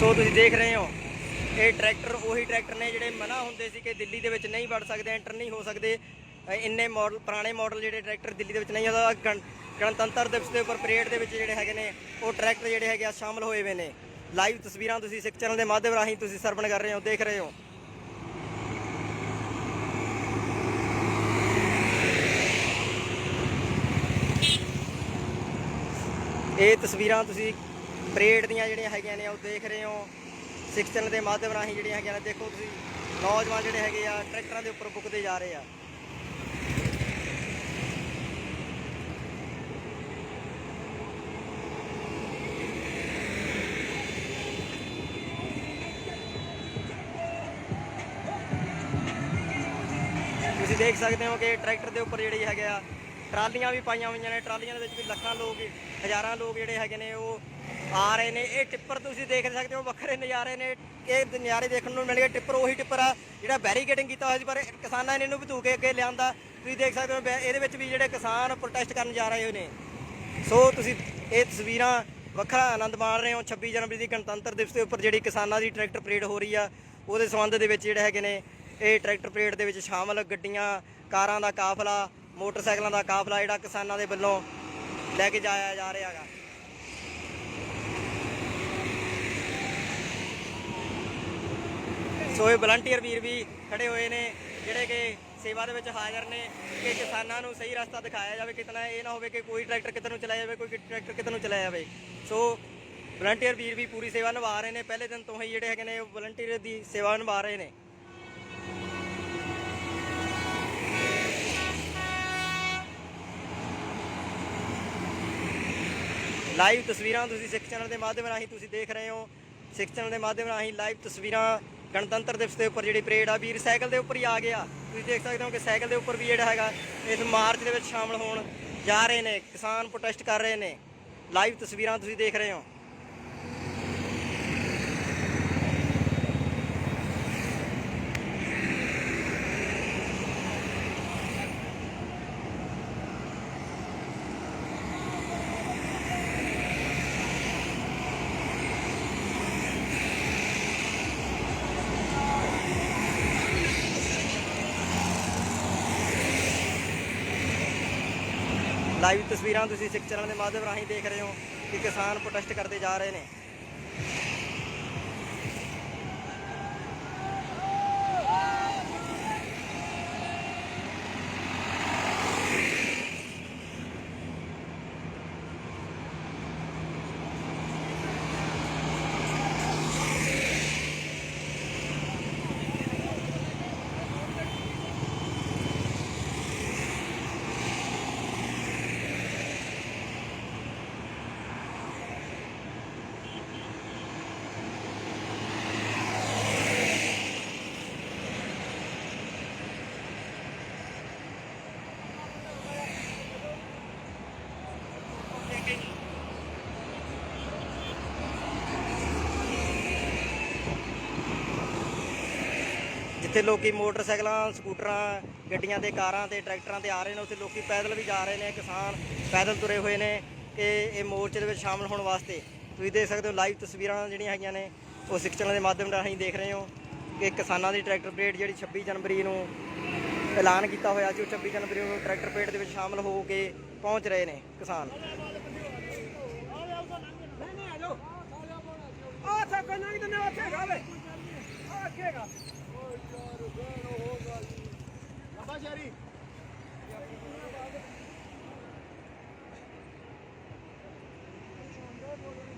ਸੋ ਤੁਸੀਂ ਦੇਖ ਰਹੇ ਹੋ ਇਹ ਟਰੈਕਟਰ ਉਹੀ ਟਰੈਕਟਰ ਨੇ ਜਿਹੜੇ ਮਨਾ ਹੁੰਦੇ ਸੀ ਕਿ ਦਿੱਲੀ ਦੇ ਵਿੱਚ ਨਹੀਂ ਵੜ ਸਕਦੇ, ਐਂਟਰ ਨਹੀਂ ਹੋ ਸਕਦੇ। ਇੰਨੇ ਮਾਡਲ ਪੁਰਾਣੇ ਮਾਡਲ ਜਿਹੜੇ ਟਰੈਕਟਰ ਦਿੱਲੀ ਦੇ ਵਿੱਚ ਨਹੀਂ ਆਦਾ। ਗਣਤੰਤਰ ਦਿਵਸ ਦੇ ਉੱਪਰ ਪਰੇਡ ਦੇ ਵਿੱਚ ਜਿਹੜੇ ਹੈਗੇ ਨੇ ਉਹ ਟਰੈਕਟਰ ਜਿਹੜੇ ਹੈਗੇ ਆ ਸ਼ਾਮਲ ਹੋਏ ਹੋਏ ਨੇ। ਲਾਈਵ ਤਸਵੀਰਾਂ ਤੁਸੀਂ ਸਿੱਖ ਚੈਨਲ ਦੇ ਮਾਧਿਅਮ ਰਾਹੀਂ ਤੁਸੀਂ ਸਰਵਣ ਕਰ ਰਹੇ ਹੋ, ਦੇਖ ਰਹੇ ਹੋ। ਇਹ ਤਸਵੀਰਾਂ ਤੁਸੀਂ ਪਰੇਡ ਦੀਆਂ ਜਿਹੜੀਆਂ ਹੈਗੀਆਂ ਨੇ ਉਹ ਦੇਖ ਰਹੇ ਹੋ ਸਿੱਖ ਚੈਨਲ ਦੇ ਮਾਧਿਅਮ ਰਾਹੀਂ ਜਿਹੜੀਆਂ ਹੈਗੀਆਂ ਨੇ। ਦੇਖੋ ਤੁਸੀਂ ਨੌਜਵਾਨ ਜਿਹੜੇ ਹੈਗੇ ਆ ਟਰੈਕਟਰਾਂ ਦੇ ਉੱਪਰ ਬੁੱਕਦੇ ਜਾ ਰਹੇ ਆ। ਤੁਸੀਂ ਦੇਖ ਸਕਦੇ ਹੋ ਕਿ ਟਰੈਕਟਰ ਦੇ ਉੱਪਰ ਜਿਹੜੀ ਹੈਗੇ ਆ ਟਰਾਲੀਆਂ ਵੀ ਪਾਈਆਂ ਹੋਈਆਂ ਨੇ। ਟਰਾਲੀਆਂ ਦੇ ਵਿੱਚ ਵੀ ਲੱਖਾਂ ਲੋਕ, ਹਜ਼ਾਰਾਂ ਲੋਕ ਜਿਹੜੇ ਹੈਗੇ ਨੇ ਉਹ ਆ ਰਹੇ ਨੇ। ਇਹ ਟਿੱਪਰ ਤੁਸੀਂ ਦੇਖ ਸਕਦੇ ਹੋ ਵੱਖਰੇ ਨਜ਼ਾਰੇ ਨੇ। ਇਹ ਨਜ਼ਾਰੇ ਦੇਖਣ ਨੂੰ ਮਿਲ ਗਏ। ਟਿੱਪਰ ਉਹੀ ਟਿੱਪਰ ਆ ਜਿਹੜਾ ਬੈਰੀਕੇਡਿੰਗ ਕੀਤਾ ਹੋਇਆ ਸੀ, ਪਰ ਕਿਸਾਨਾਂ ਨੇ ਇਹਨੂੰ ਭਤੂ ਕੇ ਅੱਗੇ ਲਿਆਂਦਾ। ਤੁਸੀਂ ਦੇਖ ਸਕਦੇ ਹੋ ਇਹਦੇ ਵਿੱਚ ਵੀ ਜਿਹੜੇ ਕਿਸਾਨ ਪ੍ਰੋਟੈਸਟ ਕਰਨ ਜਾ ਰਹੇ ਹੋਏ ਨੇ। ਸੋ ਤੁਸੀਂ ਇਹ ਤਸਵੀਰਾਂ ਵੱਖਰਾ ਆਨੰਦ ਮਾਣ ਰਹੇ ਹੋ 26 ਜਨਵਰੀ ਦੀ ਗਣਤੰਤਰ ਦਿਵਸ ਦੇ ਉੱਪਰ ਜਿਹੜੀ ਕਿਸਾਨਾਂ ਦੀ ਟਰੈਕਟਰ ਪਰੇਡ ਹੋ ਰਹੀ ਆ ਉਹਦੇ ਸੰਬੰਧ ਦੇ ਵਿੱਚ ਜਿਹੜੇ ਹੈਗੇ ਨੇ ਇਹ ਟਰੈਕਟਰ ਪਰੇਡ ਦੇ ਵਿੱਚ ਸ਼ਾਮਲ ਗੱਡੀਆਂ, ਕਾਰਾਂ ਦਾ ਕਾਫਲਾ, ਮੋਟਰਸਾਈਕਲਾਂ ਦਾ ਕਾਫਲਾ ਜਿਹੜਾ ਕਿਸਾਨਾਂ ਦੇ ਵੱਲੋਂ ਲੈ ਕੇ ਜਾਇਆ ਜਾ ਰਿਹਾ ਹੈਗਾ। ਸੋ ਇਹ ਵਲੰਟੀਅਰ ਵੀਰ ਵੀ ਖੜੇ ਹੋਏ ਨੇ ਜਿਹੜੇ ਕਿ ਸੇਵਾ ਦੇ ਵਿੱਚ ਹਾਜ਼ਰ ਨੇ ਕਿ ਕਿਸਾਨਾਂ ਨੂੰ ਸਹੀ ਰਸਤਾ ਦਿਖਾਇਆ ਜਾਵੇ, ਕਿਤਨਾ ਇਹ ਨਾ ਹੋਵੇ ਕਿ ਕੋਈ ਟਰੈਕਟਰ ਕਿਤੇ ਨੂੰ ਚਲਾਇਆ ਜਾਵੇ, ਕੋਈ ਟਰੈਕਟਰ ਕਿਤੇ ਨੂੰ ਚਲਾਇਆ ਜਾਵੇ। ਸੋ ਵਲੰਟੀਅਰ ਵੀਰ ਵੀ ਪੂਰੀ ਸੇਵਾ ਨਿਭਾ ਰਹੇ ਨੇ, ਪਹਿਲੇ ਦਿਨ ਤੋਂ ਹੀ ਜਿਹੜੇ ਹੈਗੇ ਨੇ ਵਲੰਟੀਅਰ ਦੀ ਸੇਵਾ ਨਿਭਾ ਰਹੇ ਨੇ। ਲਾਈਵ ਤਸਵੀਰਾਂ ਤੁਸੀਂ ਸਿੱਖ ਚੈਨਲ ਦੇ ਮਾਧਿਅਮ ਰਾਹੀਂ ਤੁਸੀਂ ਦੇਖ ਰਹੇ ਹੋ। ਸਿੱਖ ਚੈਨਲ ਦੇ ਮਾਧਿਅਮ ਰਾਹੀਂ ਲਾਈਵ ਤਸਵੀਰਾਂ ਗਣਤੰਤਰ ਦਿਵਸ ਦੇ ਉੱਪਰ ਜਿਹੜੀ ਪਰੇਡ ਆ, ਵੀਰ ਸਾਈਕਲ ਦੇ ਉੱਪਰ ਹੀ ਆ ਗਿਆ। ਤੁਸੀਂ ਦੇਖ ਸਕਦੇ ਹੋ ਕਿ ਸਾਈਕਲ ਦੇ ਉੱਪਰ ਵੀ ਜਿਹੜਾ ਹੈਗਾ ਇਸ ਮਾਰਚ ਦੇ ਵਿੱਚ ਸ਼ਾਮਲ ਹੋਣ ਜਾ ਰਹੇ ਨੇ, ਕਿਸਾਨ ਪ੍ਰੋਟੈਸਟ ਕਰ ਰਹੇ ਨੇ। ਲਾਈਵ ਤਸਵੀਰਾਂ ਤੁਸੀਂ ਦੇਖ ਰਹੇ ਹੋ। ਲਾਈਵ ਤਸਵੀਰਾਂ ਤੁਸੀਂ ਸਿੱਖ ਚੈਨਲ ਦੇ ਮਾਧਿਅਮ ਰਾਹੀਂ ਦੇਖ ਰਹੇ ਹੋ ਕਿ ਕਿਸਾਨ ਪ੍ਰੋਟੈਸਟ ਕਰਦੇ ਜਾ ਰਹੇ ਨੇ। ਜਿੱਥੇ ਲੋਕੀ ਮੋਟਰਸਾਈਕਲਾਂ, ਸਕੂਟਰਾਂ, ਗੱਡੀਆਂ ਤੇ, ਕਾਰਾਂ ਤੇ, ਟਰੈਕਟਰਾਂ ਤੇ ਆ ਰਹੇ ਨੇ, ਉੱਥੇ ਲੋਕੀ ਪੈਦਲ ਵੀ ਜਾ ਰਹੇ ਨੇ। ਕਿਸਾਨ ਪੈਦਲ ਤੁਰੇ ਹੋਏ ਨੇ ਕਿ ਇਹ ਮੋਰਚੇ ਦੇ ਵਿੱਚ ਸ਼ਾਮਲ ਹੋਣ ਵਾਸਤੇ। ਤੁਸੀਂ ਦੇਖ ਸਕਦੇ ਹੋ ਲਾਈਵ ਤਸਵੀਰਾਂ ਜਿਹੜੀਆਂ ਹੈਗੀਆਂ ਨੇ ਉਹ ਸਿੱਖ ਚੈਨਲ ਦੇ ਮਾਧਿਅਮ ਰਾਹੀਂ ਦੇਖ ਰਹੇ ਹੋ ਕਿ ਕਿਸਾਨਾਂ ਦੀ ਟਰੈਕਟਰ ਪਰੇਡ ਜਿਹੜੀ 26 ਜਨਵਰੀ ਨੂੰ ਐਲਾਨ ਕੀਤਾ ਹੋਇਆ ਸੀ, ਉਹ 26 ਜਨਵਰੀ ਨੂੰ ਟਰੈਕਟਰ ਪਰੇਡ ਦੇ ਵਿੱਚ ਸ਼ਾਮਲ ਹੋ ਕੇ ਪਹੁੰਚ ਰਹੇ ਨੇ ਕਿਸਾਨ।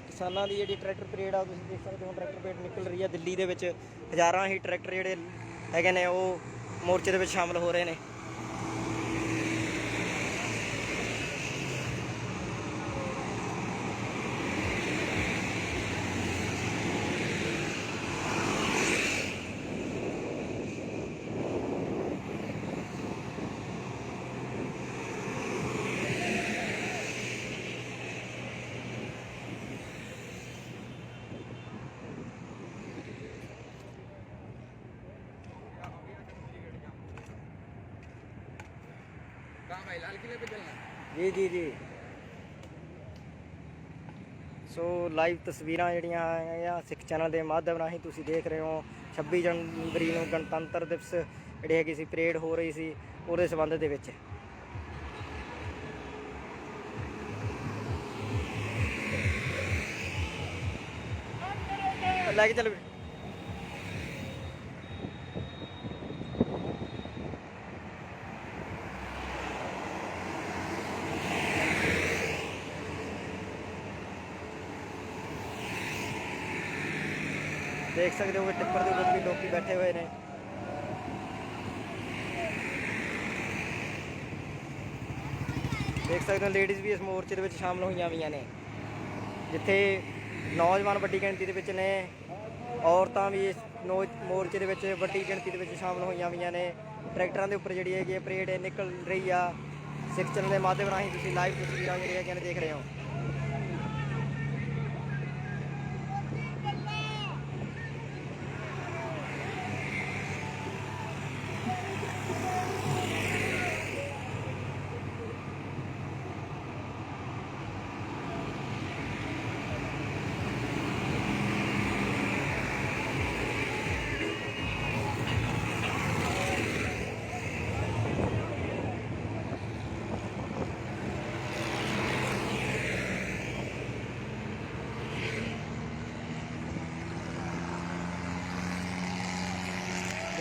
ਕਿਸਾਨਾਂ ਦੀ ਜਿਹੜੀ ਟਰੈਕਟਰ ਪਰੇਡ ਆ, ਤੁਸੀਂ ਦੇਖ ਸਕਦੇ ਹੋ ਟਰੈਕਟਰ ਪਰੇਡ ਨਿਕਲ ਰਹੀ ਹੈ ਦਿੱਲੀ ਦੇ ਵਿੱਚ। ਹਜ਼ਾਰਾਂ ਹੀ ਟਰੈਕਟਰ ਜਿਹੜੇ ਹੈਗੇ ਨੇ ਉਹ ਮੋਰਚੇ ਦੇ ਵਿੱਚ ਸ਼ਾਮਲ ਹੋ ਰਹੇ ਨੇ। ਜੀ ਜੀ ਜੀ। ਸੋ ਲਾਈਵ ਤਸਵੀਰਾਂ ਜਿਹੜੀਆਂ ਆ ਸਿੱਖ ਚੈਨਲ ਦੇ ਮਾਧਿਅਮ ਰਾਹੀਂ ਤੁਸੀਂ ਦੇਖ ਰਹੇ ਹੋ। 26 ਜਨਵਰੀ ਨੂੰ ਗਣਤੰਤਰ ਦਿਵਸ ਜਿਹੜੀ ਹੈਗੀ ਸੀ ਪਰੇਡ ਹੋ ਰਹੀ ਸੀ, ਉਹਦੇ ਸੰਬੰਧ ਦੇ ਵਿੱਚ। ਲੈ ਕੇ ਚੱਲ। ਦੇਖ ਸਕਦੇ ਹੋ ਕਿ ਟਿੱਪਰ ਦੇ ਉੱਪਰ ਵੀ ਲੋਕੀ ਬੈਠੇ ਹੋਏ ਨੇ। ਦੇਖ ਸਕਦੇ ਹੋ ਲੇਡੀਜ਼ ਵੀ ਇਸ ਮੋਰਚੇ ਦੇ ਵਿੱਚ ਸ਼ਾਮਲ ਹੋਈਆਂ ਹੋਈਆਂ ਨੇ, ਜਿੱਥੇ ਨੌਜਵਾਨ ਵੱਡੀ ਗਿਣਤੀ ਦੇ ਵਿੱਚ ਨੇ, ਔਰਤਾਂ ਵੀ ਇਸ ਮੋਰਚੇ ਦੇ ਵਿੱਚ ਵੱਡੀ ਗਿਣਤੀ ਦੇ ਵਿੱਚ ਸ਼ਾਮਲ ਹੋਈਆਂ ਹੋਈਆਂ ਨੇ। ਟਰੈਕਟਰਾਂ ਦੇ ਉੱਪਰ ਜਿਹੜੀ ਹੈਗੀ ਪਰੇਡ ਨਿਕਲ ਰਹੀ ਆ। ਸਿੱਖ ਚੈਨਲ ਦੇ ਮਾਧਿਅਮ ਰਾਹੀਂ ਤੁਸੀਂ ਲਾਈਵ ਤਸਵੀਰਾਂ ਜਿਹੜੀਆਂ ਹੈਗੀਆਂ ਨੇ ਦੇਖ ਰਹੇ ਹੋ।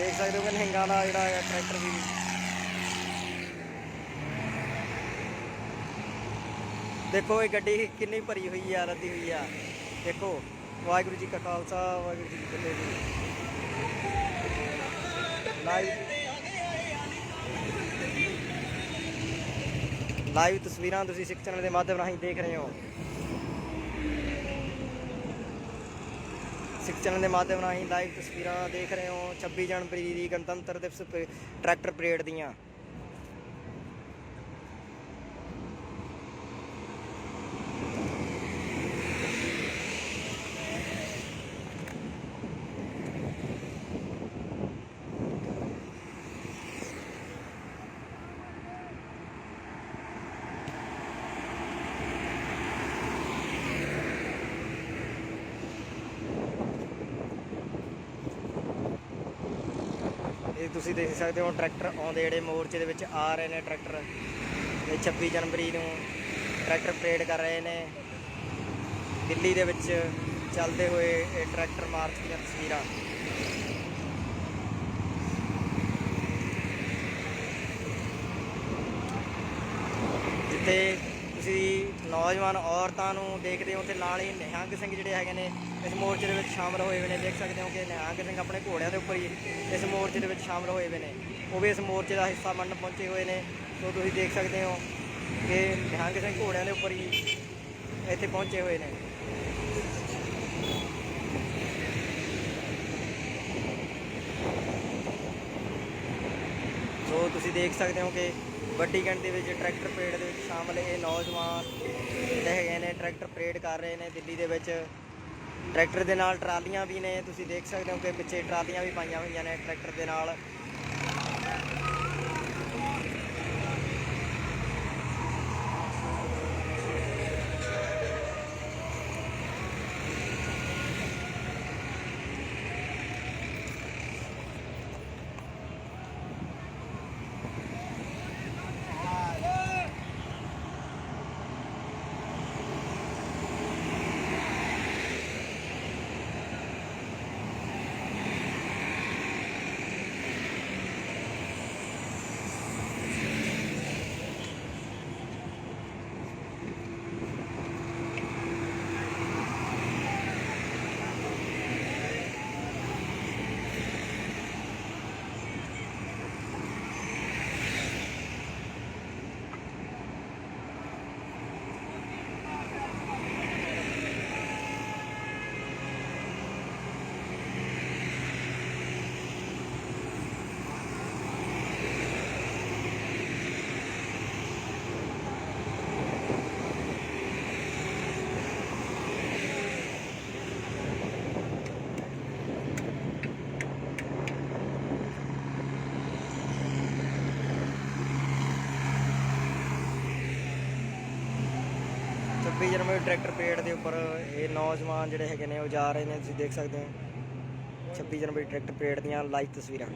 ਦੇਖ ਸਕਦੇ ਹੋ ਕਿ ਨਿਹੰਗਾਂ ਦਾ ਜਿਹੜਾ ਹੈ ਟਰੈਕਟਰ ਵੀ ਦੇਖੋ, ਇਹ ਗੱਡੀ ਕਿੰਨੀ ਭਰੀ ਹੋਈ ਆ, ਲੱਦੀ ਹੋਈ ਆ। ਦੇਖੋ, ਵਾਹਿਗੁਰੂ ਜੀ ਕਾ ਖਾਲਸਾ, ਵਾਹਿਗੁਰੂ ਜੀ ਕੀ ਫਤਿਹ ਜੀ। ਲਾਈਵ ਤਸਵੀਰਾਂ ਤੁਸੀਂ ਸਿੱਖ ਚੈਨਲ ਦੇ ਮਾਧਿਅਮ ਰਾਹੀਂ ਦੇਖ ਰਹੇ ਹੋ। ਸਿੱਖ ਚੈਨਲ ਦੇ ਮਾਧਿਅਮ ਰਾਹੀਂ ਲਾਈਵ ਤਸਵੀਰਾਂ ਦੇਖ ਰਹੇ ਹੋ 26 ਜਨਵਰੀ ਦੀ ਗਣਤੰਤਰ ਦਿਵਸ ਟਰੈਕਟਰ ਪਰੇਡ ਦੀਆਂ। ਇਹ ਤੁਸੀਂ ਦੇਖ ਸਕਦੇ ਹੋ ਟਰੈਕਟਰ ਆਉਂਦੇ ਜਿਹੜੇ ਮੋਰਚੇ ਦੇ ਵਿੱਚ ਆ ਰਹੇ ਨੇ। ਟਰੈਕਟਰ ਇਹ 26 ਜਨਵਰੀ ਨੂੰ ਟਰੈਕਟਰ ਪਰੇਡ ਕਰ ਰਹੇ ਨੇ ਦਿੱਲੀ ਦੇ ਵਿੱਚ ਚੱਲਦੇ ਹੋਏ। ਇਹ ਟਰੈਕਟਰ ਮਾਰਚ ਦੀਆਂ ਤਸਵੀਰਾਂ ਜਿੱਥੇ ਤੁਸੀਂ ਨੌਜਵਾਨ ਔਰਤਾਂ ਨੂੰ ਦੇਖਦੇ ਹੋ ਤੇ ਨਾਲ ਹੀ ਨਿਹੰਗ ਸਿੰਘ ਜਿਹੜੇ ਹੈਗੇ ਨੇ ਇਸ ਮੋਰਚੇ ਦੇ ਵਿੱਚ ਸ਼ਾਮਲ ਹੋਏ ਹੋਏ ਨੇ। ਦੇਖ ਸਕਦੇ ਹੋ ਕਿ ਨਿਹੰਗ ਸਿੰਘ ਆਪਣੇ ਘੋੜਿਆਂ ਦੇ ਉੱਪਰ ਹੀ ਇਸ ਮੋਰਚੇ ਦੇ ਵਿੱਚ ਸ਼ਾਮਲ ਹੋਏ ਹੋਏ ਨੇ। ਉਹ ਵੀ ਇਸ ਮੋਰਚੇ ਦਾ ਹਿੱਸਾ ਬਣਨ ਪਹੁੰਚੇ ਹੋਏ ਨੇ। ਸੋ ਤੁਸੀਂ ਦੇਖ ਸਕਦੇ ਹੋ ਕਿ ਨਿਹੰਗ ਸਿੰਘ ਘੋੜਿਆਂ ਦੇ ਉੱਪਰ ਹੀ ਇੱਥੇ ਪਹੁੰਚੇ ਹੋਏ ਨੇ। ਸੋ ਤੁਸੀਂ ਦੇਖ ਸਕਦੇ ਹੋ ਕਿ ਵੱਡੀ ਗਿਣਤੀ ਵਿੱਚ ਟਰੈਕਟਰ ਪਰੇਡ ਦੇ ਵਿੱਚ ਸ਼ਾਮਲ ਇਹ ਨੌਜਵਾਨ ਜਿਹੜੇ ਹੈਗੇ ਨੇ ਟਰੈਕਟਰ ਪਰੇਡ ਕਰ ਰਹੇ ਨੇ ਦਿੱਲੀ ਦੇ ਵਿੱਚ। ਟਰੈਕਟਰ ਦੇ ਨਾਲ ਟਰਾਲੀਆਂ ਵੀ ਨੇ, ਤੁਸੀਂ ਦੇਖ ਸਕਦੇ ਹੋ ਕਿ ਪਿੱਛੇ ਟਰਾਲੀਆਂ ਵੀ ਪਾਈਆਂ ਹੋਈਆਂ ਨੇ ਟਰੈਕਟਰ ਦੇ ਨਾਲ। ਜਨਵਰੀ ਟਰੈਕਟਰ ਪਰੇਡ ਦੇ ਉੱਪਰ ਇਹ ਨੌਜਵਾਨ ਜਿਹੜੇ ਹੈਗੇ ਨੇ ਉਹ ਜਾ ਰਹੇ ਨੇ। ਤੁਸੀਂ ਦੇਖ ਸਕਦੇ ਹੋ 26 ਜਨਵਰੀ ਟਰੈਕਟਰ ਪਰੇਡ ਦੀਆਂ ਲਾਈਵ ਤਸਵੀਰਾਂ।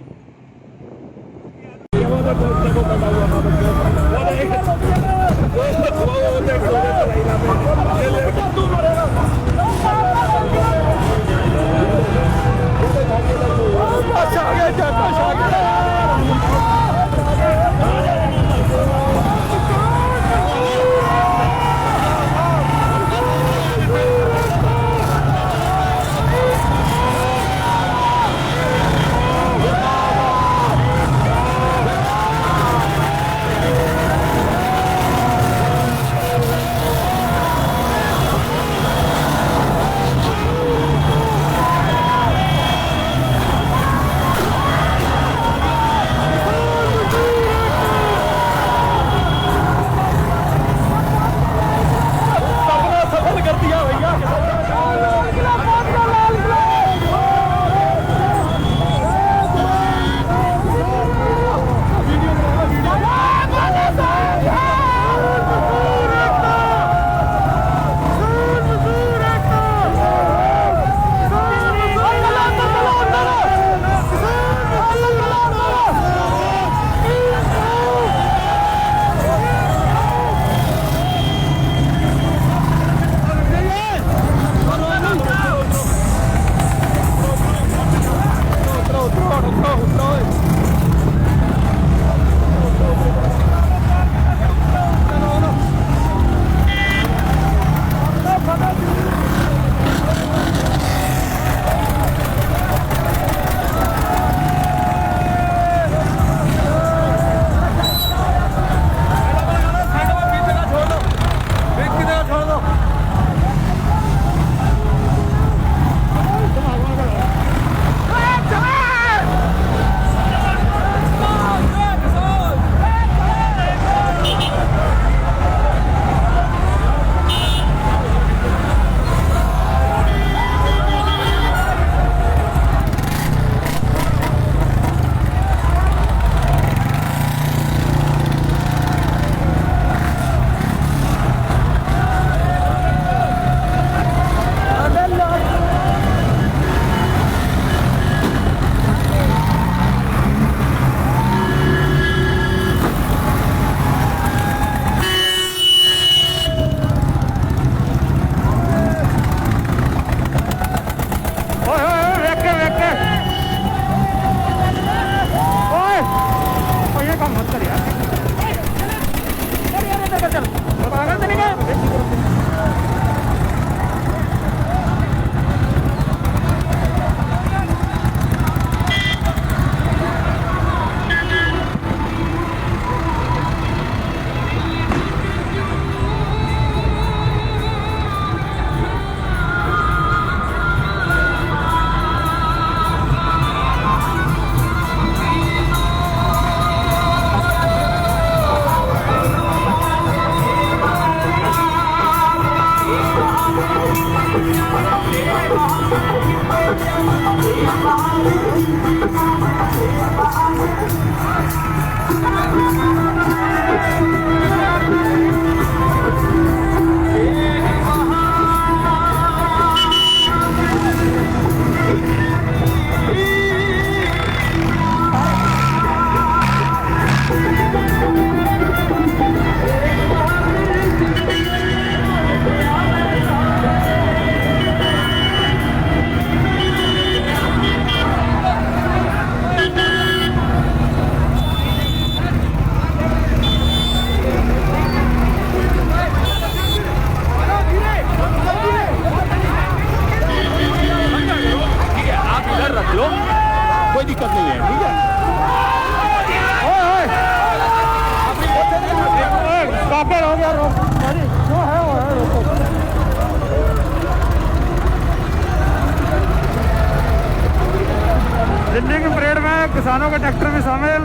किसानों के ट्रैक्टर भी शामिल,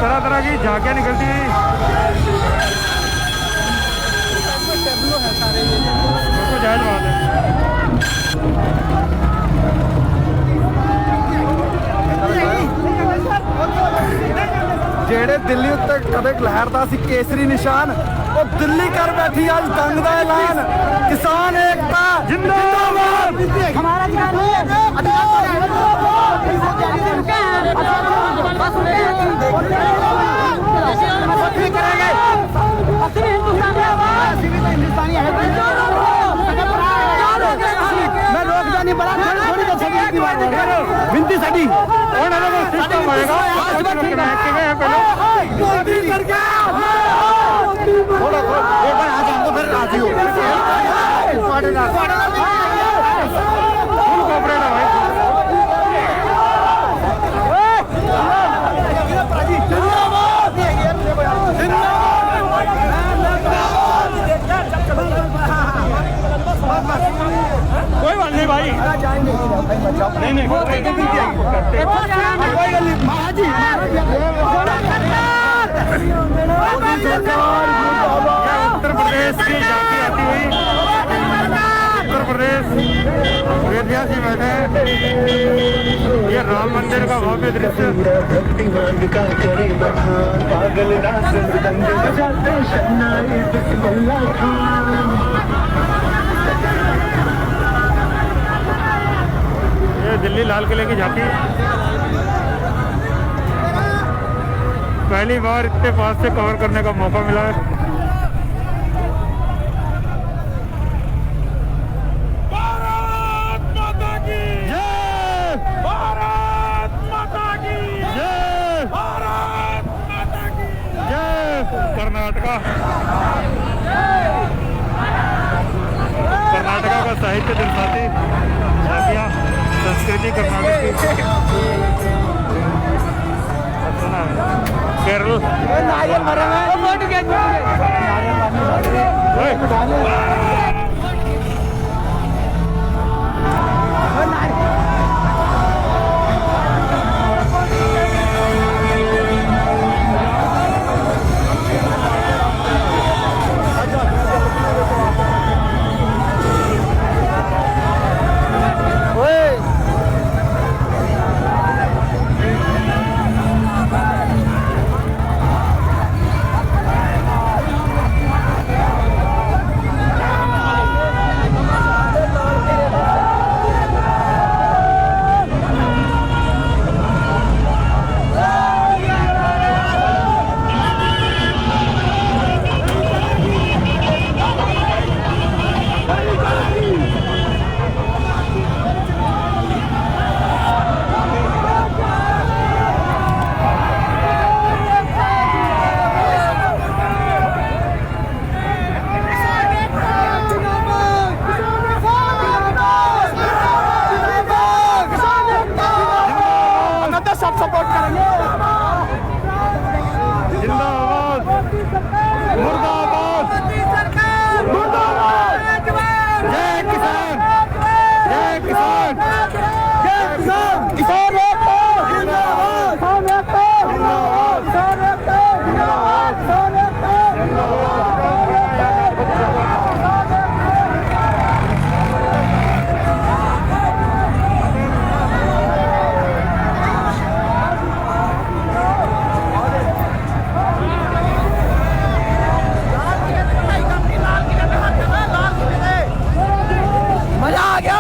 तरह तरह की झांकियाँ निकलती हुई, बिल्कुल जायज़ बात है। ਜਿਹੜੇ ਦਿੱਲੀ ਉੱਤੇ ਕਦੇ ਲਹਿਰਦਾ ਸੀ ਕੇਸਰੀ ਨਿਸ਼ਾਨ, ਉਹ ਦਿੱਲੀ ਕਰ ਬੈਠੀ ਅੱਜ ਦੰਗ ਦਾ ਐਲਾਨ। ਕਿਸਾਨ ਏਕਤਾ ਜਿੰਦਾਬਾਦ। ਹਮਾਰਾ मैं रोक जानी बड़ा विनती साड़ी सिस्टम होएगा कोई बात नहीं भाई, नहीं नहीं उत्तर प्रदेश की झांकी आती हुई, उत्तर प्रदेश अयोध्या से बैठे हैं। ये राम मंदिर का भव्य दृश्य। ये दिल्ली लाल किले की झांकी, पहली बार इतने पास से कवर करने का मौका मिला है। भारत माता की जय, भारत माता की जय, भारत माता की जय। कर्नाटका, कर्नाटका का साहित्य दर्शाती झांकियाँ, संस्कृति कर्नाटक की। केरल नारियल मरा है। सब सपोर्ट करेंगे। जिंदाबाद, मुर्दाबाद, मुर्दाबाद, जय किसान, जय किसान, जय किसान, किसान एकता जिंदाबाद, किसान एकता जिंदाबाद, किसान एकता जिंदाबाद, किसान एकता मजा आ गया।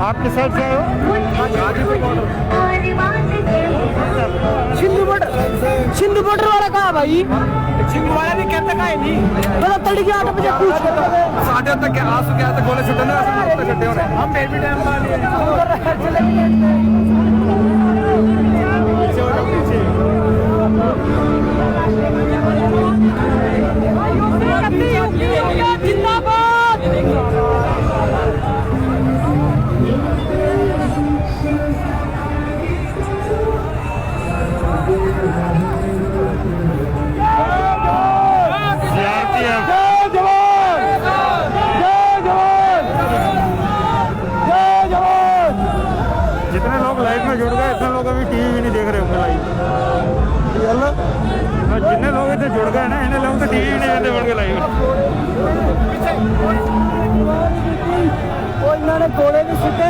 आप किस साइड से आए हो? सिंधु बॉर्डर वाला कहा भाई सिंधु वाला भी कहता का नहीं पता तड़के 8 बजे पूछ ਸਾਡੇ ਉੱਤੇ ਕਿ ਆਸ ਗਿਆ ਤੇ ਗੋਲੇ ਛੱਡਣ ਦਾ ਅਸੀਂ ਉੱਤੇ ਛੱਡੇ ਹੋਣੇ हम बेबी डैम वाले जिंदाबाद जितने लोग लाइव में जुड़ गए इतने लोग अभी टीवी भी नहीं देख रहे होंगे लाइव जितने लोग इतने जुड़ गए ना इन्हें लोग तो टीवी भी नहीं देखते होंगे लाइव इन्होंने गोले भी सीटे